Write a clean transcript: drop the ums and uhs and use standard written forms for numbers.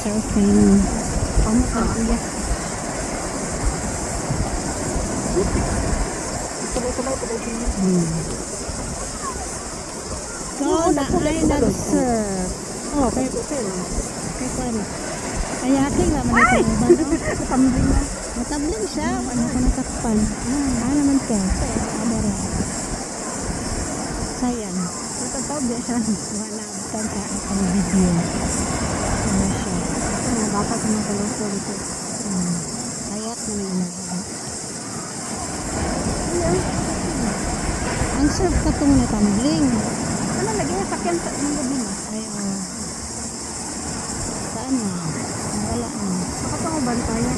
surfing. Kamu sa iya. Ikaw na ay nag-surf. Oh, kay Kwan. Kayaking naman ito yung ba, no? Tumbling na. Matabling siya. Ano ko natakpan? Naman ka. Abara. Sayang. Tataw di siya. Wala bukan sa akong video. Ano siya? Mga bata sa mga kaloso dito. Kayak na may nagawa. Ang surf ka itong natambling. Ano lagi na sakyan sa mga gabi na? Ay, oh. Saan na? Wala na. Baka pa ako bantayan.